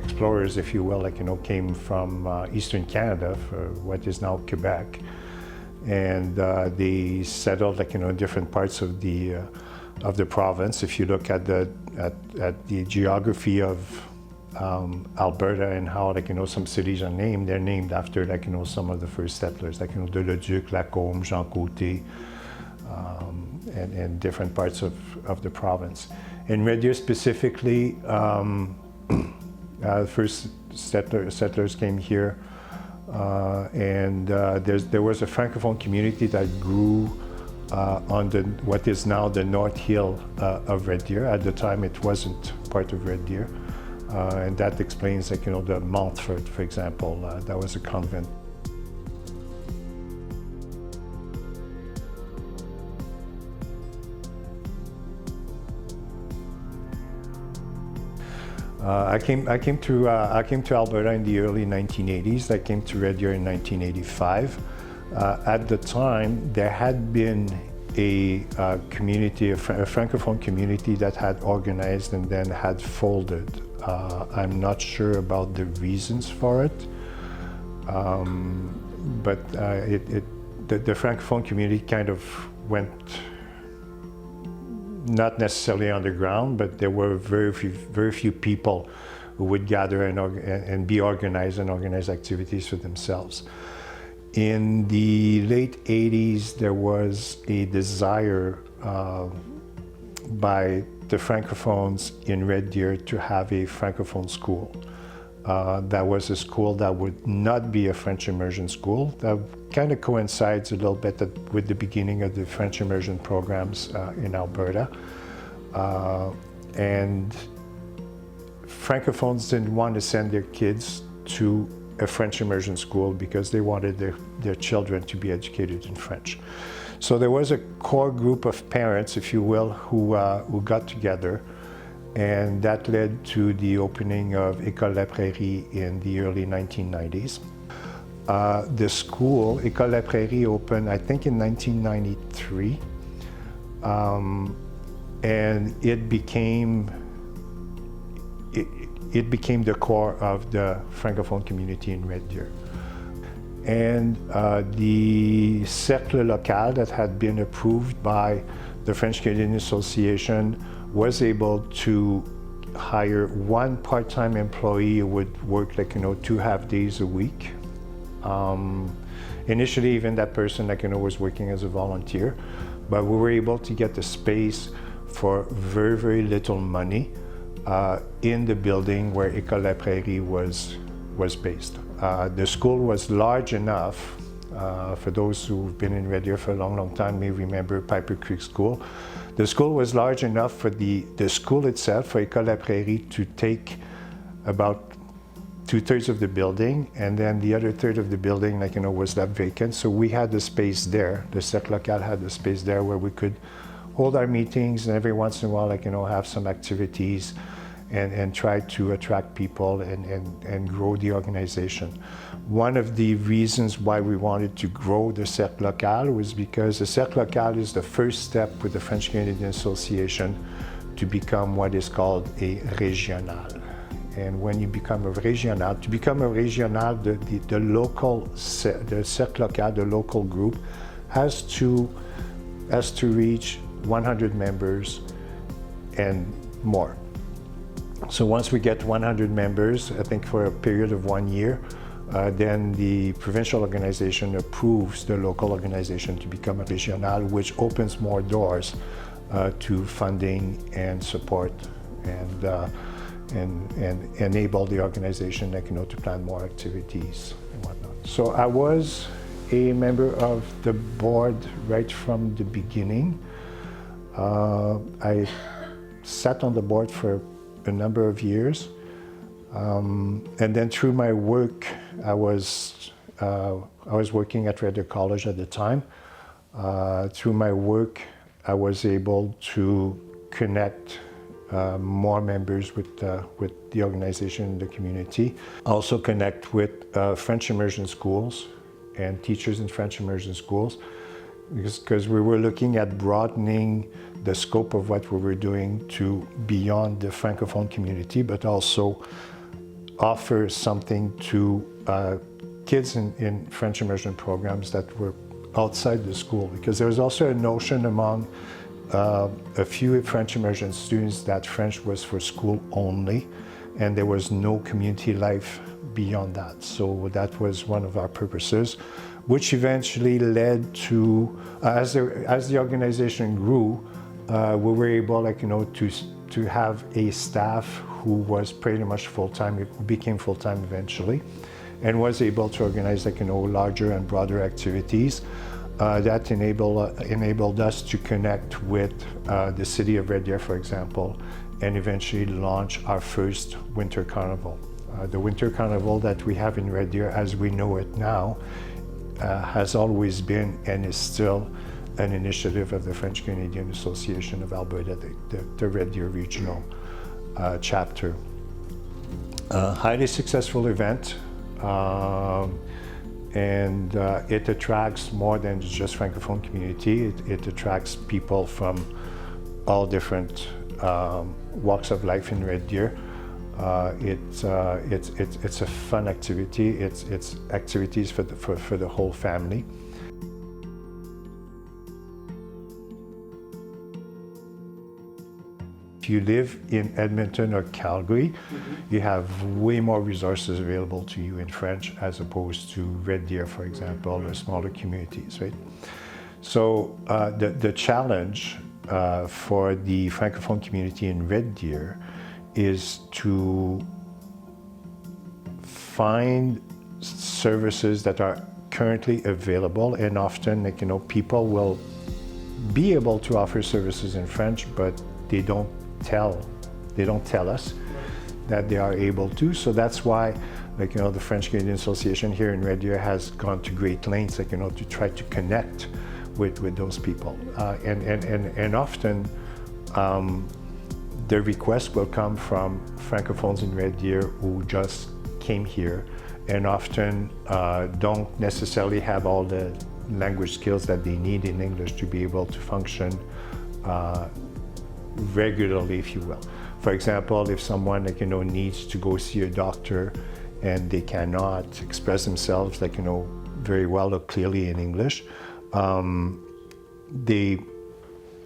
explorers, if you will, like, came from Eastern Canada, for what is now Quebec, and they settled, like, in different parts of the province. If you look at the geography of Alberta and how, like, some cities are named, they're named after, like, some of the first settlers, like, De Leduc, Lacombe, Jean Côté, and different parts of the province. In Red Deer specifically, first settlers came here, and there was a Francophone community that grew on what is now the North Hill of Red Deer. At the time, it wasn't part of Red Deer, and that explains, like, the Montfort, for example, that was a convent. I came to Alberta in the early 1980s. I came to Red Deer in 1985. At the time, there had been a community, a Francophone community that had organized and then had folded. I'm not sure about the reasons for it, but the Francophone community kind of went, not necessarily underground, but there were very few people who would gather and be organized and organize activities for themselves. In the late 80s, there was a desire by the Francophones in Red Deer to have a Francophone school. That was a school that would not be a French immersion school. That kind of coincides a little bit with the beginning of the French immersion programs in Alberta. And Francophones didn't want to send their kids to a French immersion school because they wanted their children to be educated in French. So there was a core group of parents, if you will, who got together, and that led to the opening of École La Prairie in the early 1990s. The school, École La Prairie, opened, I think, in 1993, and it became the core of the Francophone community in Red Deer. And the Cercle Local that had been approved by the French Canadian Association was able to hire one part-time employee who would work, like, 2.5 days a week. Initially, even that person, like, was working as a volunteer, but we were able to get the space for very, very little money in the building where École La Prairie was based. The school was large enough, for those who've been in Red Deer for a long, long time may remember Piper Creek School. The school was large enough for the school itself, for École La Prairie, to take about 2/3 of the building, and then the other third of the building, like, was left vacant. So we had the space there. The Cercle Local had the space there where we could hold our meetings, and every once in a while, like, have some activities and try to attract people and grow the organization. One of the reasons why we wanted to grow the Cercle Local was because the Cercle Local is the first step with the French Canadian Association to become what is called a régional. And when you become a régional, the Cercle Local, the local group, has to reach 100 members and more. So once we get 100 members, I think for a period of 1 year, then the provincial organization approves the local organization to become a régional, which opens more doors to funding and support and enable the organization, like, to plan more activities and whatnot. So I was a member of the board right from the beginning. I sat on the board for a number of years, and then through my work, I was working at Red Deer College at the time. Through my work, I was able to connect more members with the organization and the community. Also connect with French immersion schools and teachers in French immersion schools, because we were looking at broadening the scope of what we were doing to beyond the Francophone community, but also offer something to kids in French immersion programs that were outside the school. Because there was also a notion among a few French immersion students that French was for school only, and there was no community life beyond that. So that was one of our purposes, which eventually led to, as the organization grew, we were able, to have a staff who was pretty much full-time. It became full-time eventually, and was able to organize, larger and broader activities that enabled us to connect with the city of Red Deer, for example, and eventually launch our first winter carnival. The winter carnival that we have in Red Deer, as we know it now, has always been and is still an initiative of the French Canadian Association of Alberta, the Red Deer regional chapter. Highly successful event, and it attracts more than just Francophone community. It attracts people from all different walks of life in Red Deer. It's a fun activity. It's activities for the whole family. If you live in Edmonton or Calgary, you have way more resources available to you in French as opposed to Red Deer, for example, or smaller communities, right? So the challenge for the Francophone community in Red Deer is to find services that are currently available, and often, people will be able to offer services in French, but they don't tell us that they are able to. So that's why, the French Canadian Association here in Red Deer has gone to great lengths, to try to connect with those people, and often. The request will come from Francophones in Red Deer who just came here and often don't necessarily have all the language skills that they need in English to be able to function regularly, if you will. For example, if someone needs to go see a doctor and they cannot express themselves very well or clearly in English,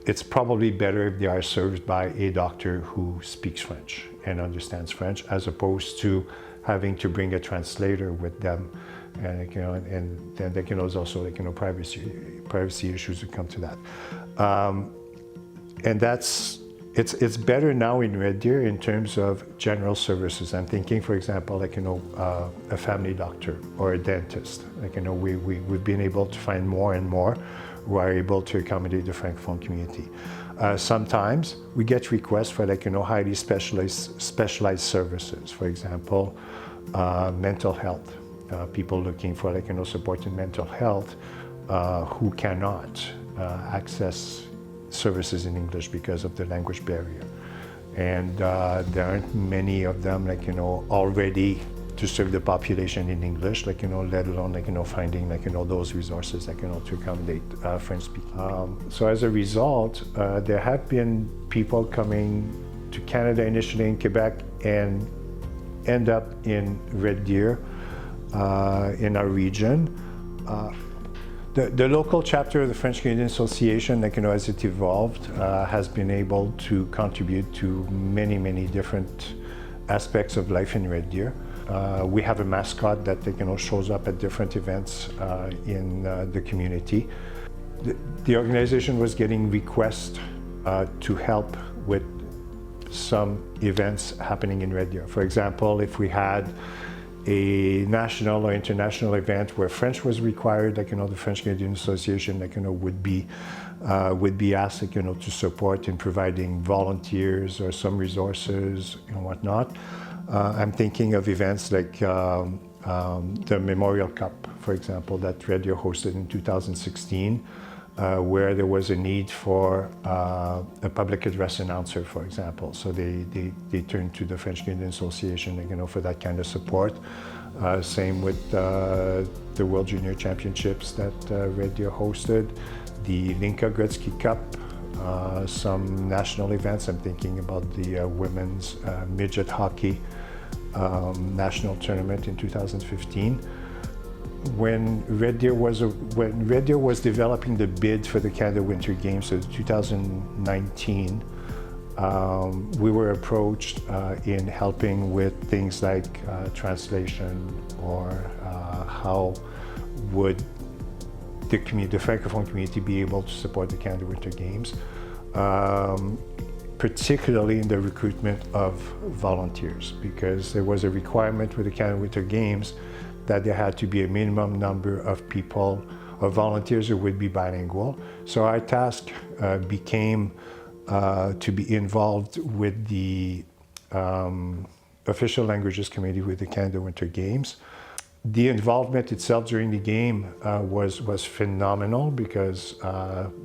it's probably better if they are served by a doctor who speaks French and understands French, as opposed to having to bring a translator with them, and then there's also privacy issues that come to that, and it's better now in Red Deer in terms of general services. I'm thinking, for example, a family doctor or a dentist. We've been able to find more and more who are able to accommodate the Francophone community. Sometimes we get requests for highly specialized services. For example, mental health. People looking for support in mental health who cannot access services in English because of the language barrier. And there aren't many of them already to serve the population in English, let alone finding those resources to accommodate French speaking. So as a result, there have been people coming to Canada initially in Quebec and end up in Red Deer in our region. The local chapter of the French Canadian Association, as it evolved, has been able to contribute to many different aspects of life in Red Deer. We have a mascot that shows up at different events in the community. The organization was getting requests to help with some events happening in Red Deer. For example, if we had a national or international event where French was required, the French Canadian Association would be asked to support in providing volunteers or some resources and whatnot. I'm thinking of events like the Memorial Cup, for example, that Red Deer hosted in 2016, where there was a need for a public address announcer, for example. So they turned to the French Canadian Association, for that kind of support. Same with the World Junior Championships that Red Deer hosted, the Linka Gretzky Cup some national events. I'm thinking about the women's midget hockey national tournament in 2015. When Red Deer was developing the bid for the Canada Winter Games, so 2019, we were approached in helping with things like translation or how would the Francophone community be able to support the Canada Winter Games, particularly in the recruitment of volunteers, because there was a requirement with the Canada Winter Games that there had to be a minimum number of people or volunteers who would be bilingual. So our task became to be involved with the Official Languages Committee with the Canada Winter Games. The involvement itself during the game was phenomenal because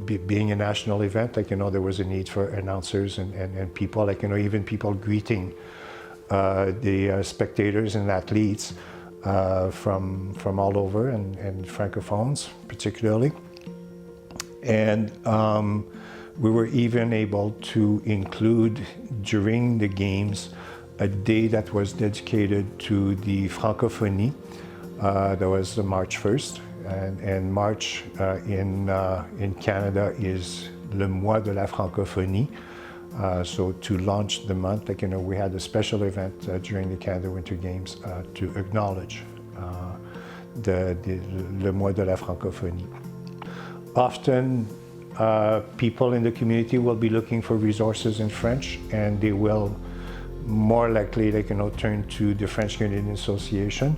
being a national event, there was a need for announcers and people, even people greeting the spectators and athletes from all over and Francophones particularly. And we were even able to include during the games a day that was dedicated to the Francophonie. That was March 1st, and March in Canada is le mois de la francophonie. So to launch the month, we had a special event during the Canada Winter Games to acknowledge le mois de la francophonie. Often people in the community will be looking for resources in French, and they will more likely turn to the French Canadian Association.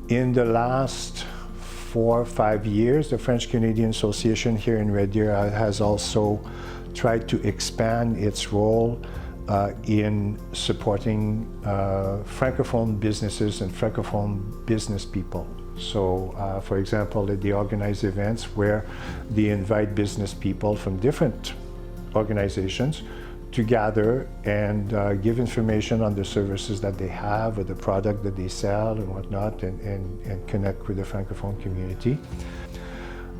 In the last 4 or 5 years, the French Canadian Association here in Red Deer has also tried to expand its role in supporting Francophone businesses and Francophone business people. So, for example, they organize events where they invite business people from different organizations to gather and give information on the services that they have or the product that they sell and whatnot, and connect with the Francophone community.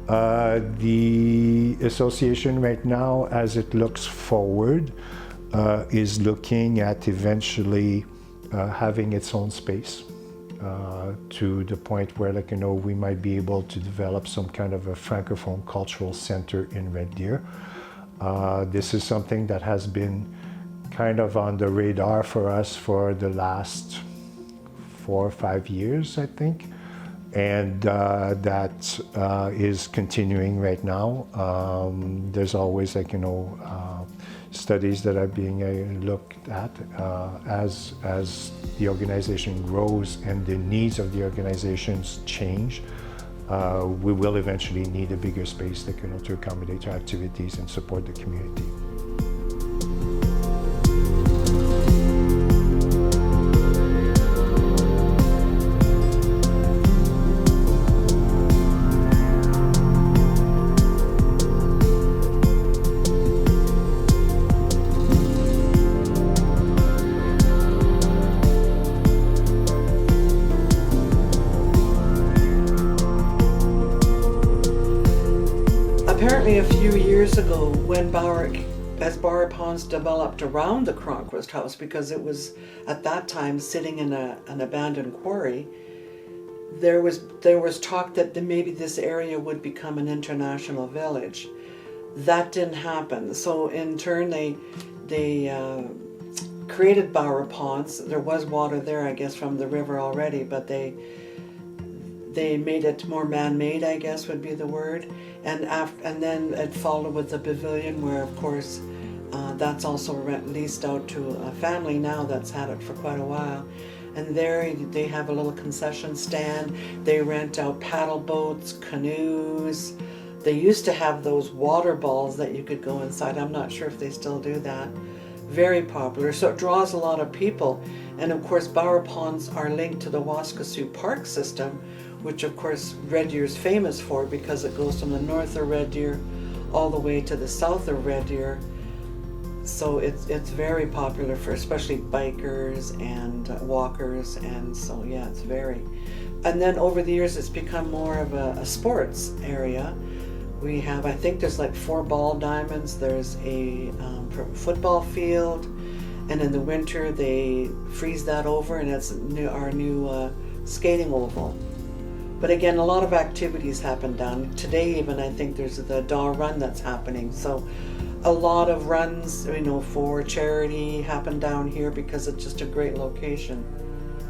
The association right now, as it looks forward, is looking at eventually having its own space to the point where we might be able to develop some kind of a Francophone cultural center in Red Deer. This is something that has been kind of on the radar for us for the last 4 or 5 years, I think. And that is continuing right now. There's always studies that are being looked at as the organization grows and the needs of the organizations change. We will eventually need a bigger space to accommodate our activities and support the community. Apparently a few years ago, when as Bower Ponds developed around the Cronquist House, because it was at that time sitting in an abandoned quarry, there was talk that maybe this area would become an international village. That didn't happen. So in turn, they created Bower Ponds. There was water there, I guess, from the river already, but they made it more man-made, I guess would be the word. And then it followed with the pavilion, where of course that's also leased out to a family now that's had it for quite a while. And there they have a little concession stand. They rent out paddle boats, canoes. They used to have those water balls that you could go inside. I'm not sure if they still do that. Very popular, so it draws a lot of people. And of course Bower Ponds are linked to the Waskesiu Park system, which of course Red Deer is famous for, because it goes from the north of Red Deer all the way to the south of Red Deer. So it's very popular for especially bikers and walkers, and so yeah, it's very. And then over the years it's become more of a sports area, We have, I think there's like 4 ball diamonds. There's a football field, and in the winter they freeze that over, and it's our new skating oval. But again, a lot of activities happen down. Today even, I think there's the Daw Run that's happening. So a lot of runs, for charity happen down here because it's just a great location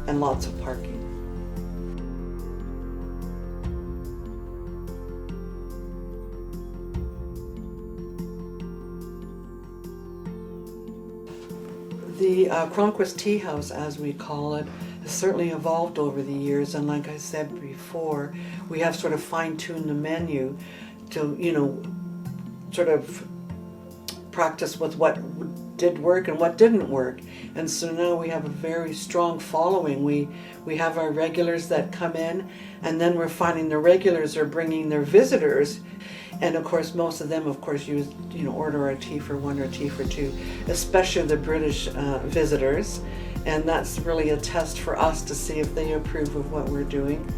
and lots of parking. The Cronquist Tea House, as we call it, has certainly evolved over the years, and like I said before, we have sort of fine-tuned the menu to, sort of practice with what did work and what didn't work. And so now we have a very strong following. We have our regulars that come in, and then we're finding the regulars are bringing their visitors. And of course, most of them, use, order a tea for 1 or tea for 2, especially the British visitors. And that's really a test for us to see if they approve of what we're doing.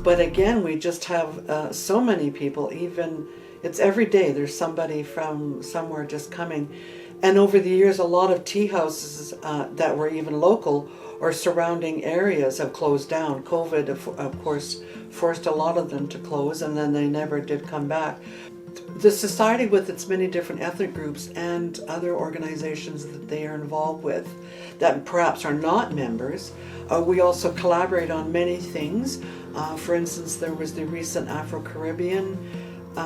But again, we just have so many people, it's every day there's somebody from somewhere just coming. And over the years, a lot of tea houses that were even local or surrounding areas have closed down. COVID, of course, forced a lot of them to close, and then they never did come back. The Society, with its many different ethnic groups and other organizations that they are involved with that perhaps are not members, we also collaborate on many things. For instance, there was the recent Afro-Caribbean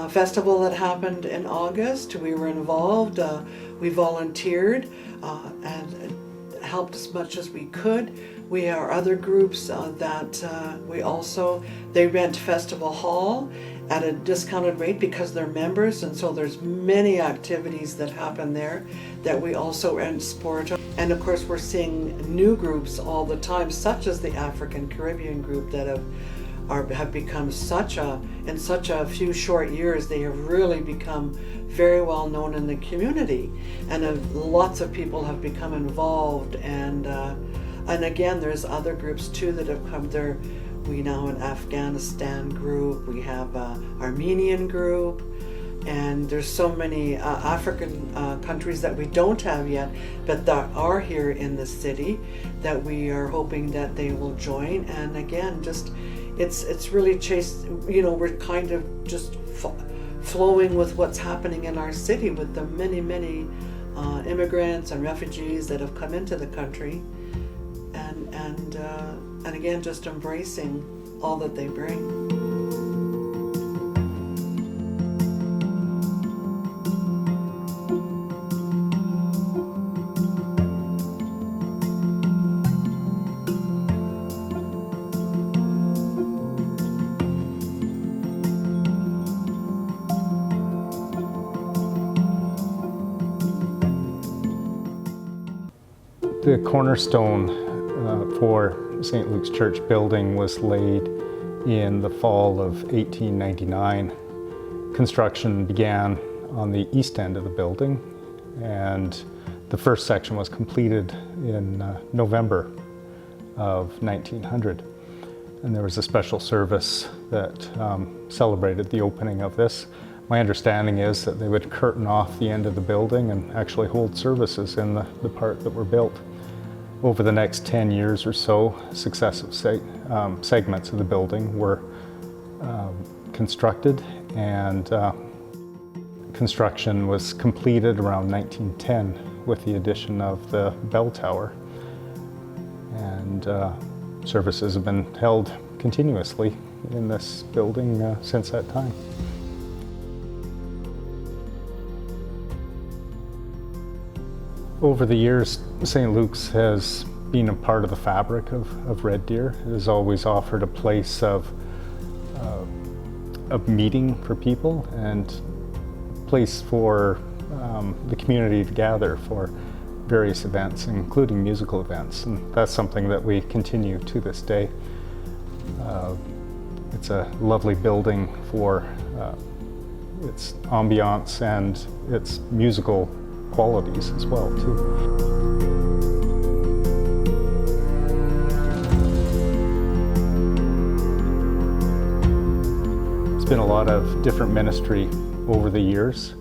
festival that happened in August. We were involved, we volunteered and helped as much as we could. We are other groups that they rent Festival Hall at a discounted rate because they're members, and so there's many activities that happen there that we also rent sport on. And of course, we're seeing new groups all the time, such as the African Caribbean group that have become in such a few short years, they have really become very well known in the community, and lots of people have become involved. And again, there's other groups too that have come there. We now have an Afghanistan group, we have an Armenian group, and there's so many African countries that we don't have yet, but that are here in the city that we are hoping that they will join. And again, it's really we're kind of just flowing with what's happening in our city with the many immigrants and refugees that have come into the country, and again, just embracing all that they bring. The cornerstone for St. Luke's Church building was laid in the fall of 1899. Construction began on the east end of the building, and the first section was completed in November of 1900. And there was a special service that celebrated the opening of this. My understanding is that they would curtain off the end of the building and actually hold services in the part that were built. Over the next 10 years or so, successive segments of the building were constructed, and construction was completed around 1910 with the addition of the bell tower. And services have been held continuously in this building since that time. Over the years, St. Luke's has been a part of the fabric of Red Deer. It has always offered a place of meeting for people and a place for the community to gather for various events, including musical events. And that's something that we continue to this day. It's a lovely building for its ambiance and its musical qualities as well, too. been a lot of different ministry over the years.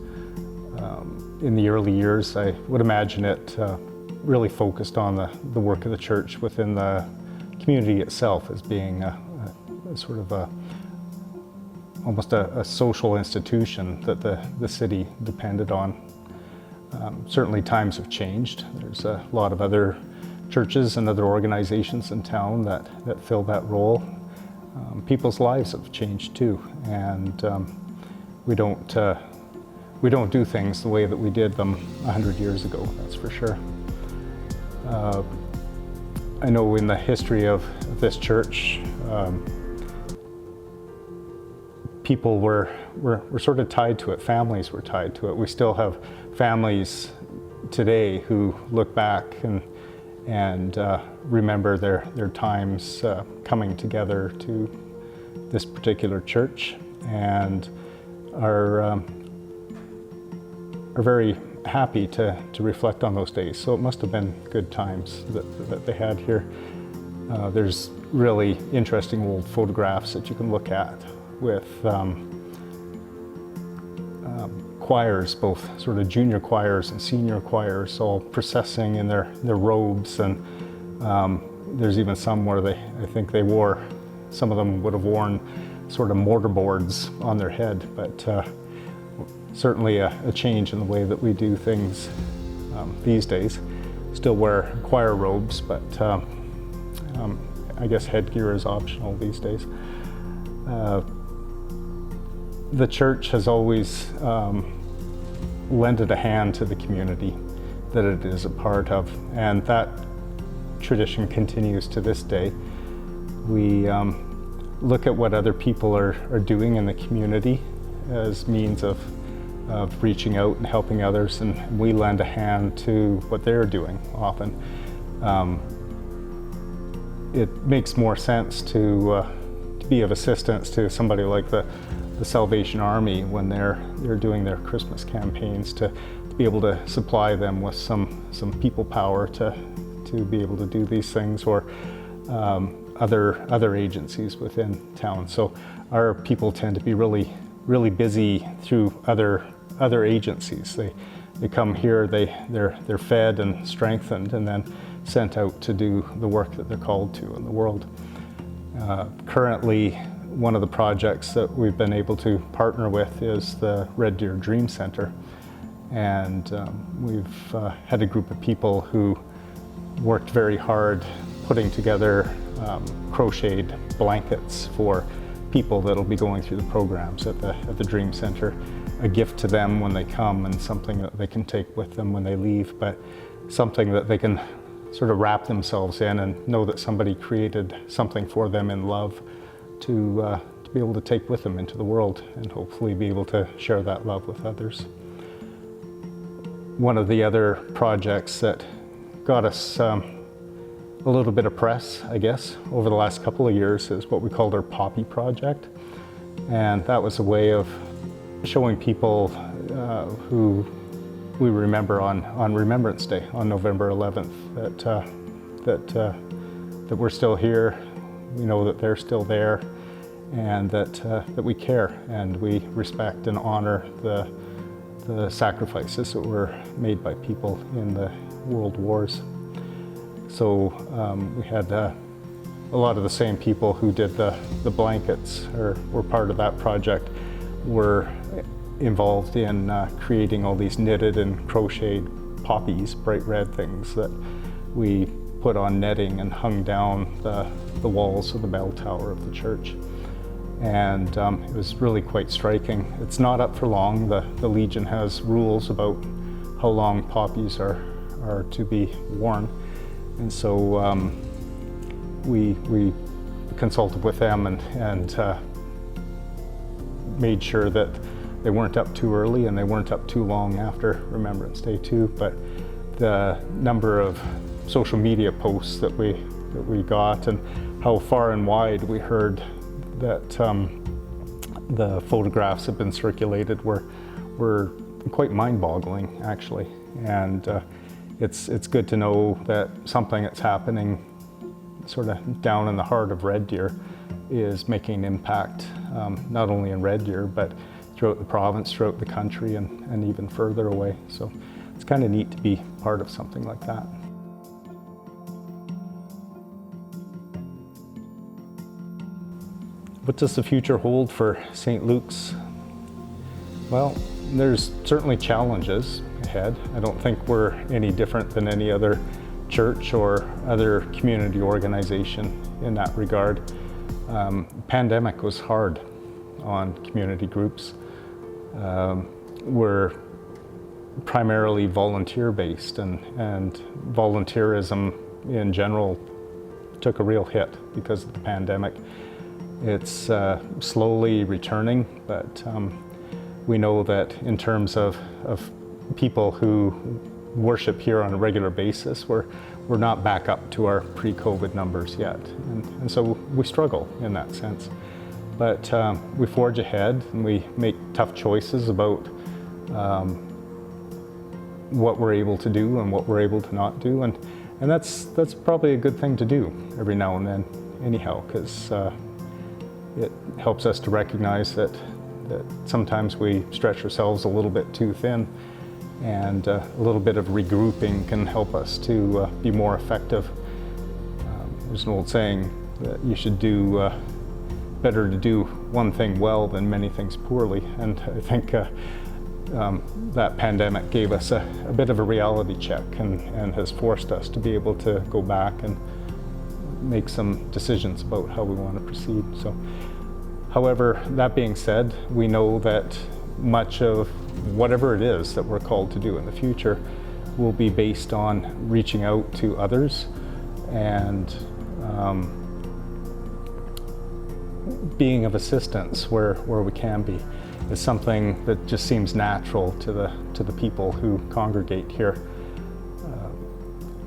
In the early years, I would imagine it really focused on the work of the church within the community itself as being a sort of almost a social institution that the city depended on. Certainly times have changed. There's a lot of other churches and other organizations in town that fill that role. People's lives have changed too, and we don't do things the way that we did them 100 years ago, that's for sure. I know in the history of this church, people were sort of tied to it, families were tied to it. We still have families today who look back and remember their times coming together to this particular church, and are very happy to reflect on those days. So it must have been good times that they had here. There's really interesting old photographs that you can look at with choirs, both sort of junior choirs and senior choirs, all processing in their robes, and there's even some where I think they wore, some of them would have worn sort of mortarboards on their head, but certainly a change in the way that we do things these days. Still wear choir robes, but I guess headgear is optional these days. The church has always lended a hand to the community that it is a part of, and that tradition continues to this day. We look at what other people are doing in the community as means of reaching out and helping others, and we lend a hand to what they're doing often. It makes more sense to be of assistance to somebody like the Salvation Army when they're doing their Christmas campaigns, to be able to supply them with some people power to be able to do these things, or other agencies within town. So our people tend to be really busy through other agencies. They come here, they're fed and strengthened, and then sent out to do the work that they're called to in the world. Currently, one of the projects that we've been able to partner with is the Red Deer Dream Center, and we've had a group of people who worked very hard putting together crocheted blankets for people that'll be going through the programs at the Dream Center. A gift to them when they come, and something that they can take with them when they leave, but something that they can sort of wrap themselves in and know that somebody created something for them in love to be able to take with them into the world, and hopefully be able to share that love with others. One of the other projects that got us a little bit of press, I guess, over the last couple of years is what we called our Poppy Project. And that was a way of showing people who we remember on Remembrance Day, on November 11th, that we're still here, we know that they're still there, and that we care and we respect and honor the sacrifices that were made by people in the world wars. So we had a lot of the same people who did the blankets, or were part of that project, were involved in creating all these knitted and crocheted poppies, bright red things that we put on netting and hung down the walls of the bell tower of the church. And it was really quite striking. It's not up for long. The Legion has rules about how long poppies are to be worn. And so we consulted with them and made sure that they weren't up too early and they weren't up too long after Remembrance Day too. But the number of social media posts that we got, and how far and wide we heard that the photographs have been circulated were quite mind-boggling, actually. And it's good to know that something that's happening sort of down in the heart of Red Deer is making an impact, not only in Red Deer, but throughout the province, throughout the country, and even further away. So it's kind of neat to be part of something like that. What does the future hold for St. Luke's? Well, there's certainly challenges ahead. I don't think we're any different than any other church or other community organization in that regard. Pandemic was hard on community groups. We're primarily volunteer-based, and volunteerism in general took a real hit because of the pandemic. It's slowly returning, but we know that in terms of people who worship here on a regular basis, we're not back up to our pre-COVID numbers yet. And so we struggle in that sense. But we forge ahead and we make tough choices about what we're able to do and what we're able to not do. And that's probably a good thing to do every now and then anyhow, because it helps us to recognize that sometimes we stretch ourselves a little bit too thin, and a little bit of regrouping can help us to be more effective. There's an old saying that you should do better to do one thing well than many things poorly, and I think that pandemic gave us a bit of a reality check and has forced us to be able to go back and make some decisions about how we want to proceed. So, however, that being said, we know that much of whatever it is that we're called to do in the future will be based on reaching out to others and being of assistance where we can be. Is something that just seems natural to the people who congregate here.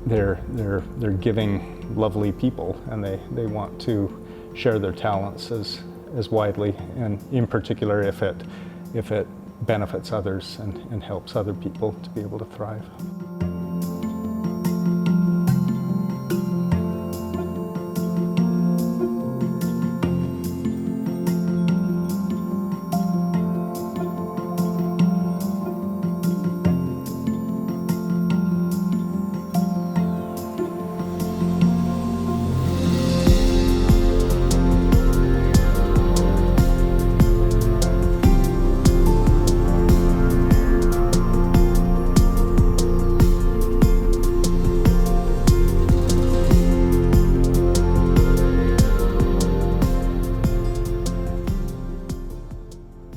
They're giving, lovely people, and they want to share their talents as widely, and in particular if it benefits others and helps other people to be able to thrive.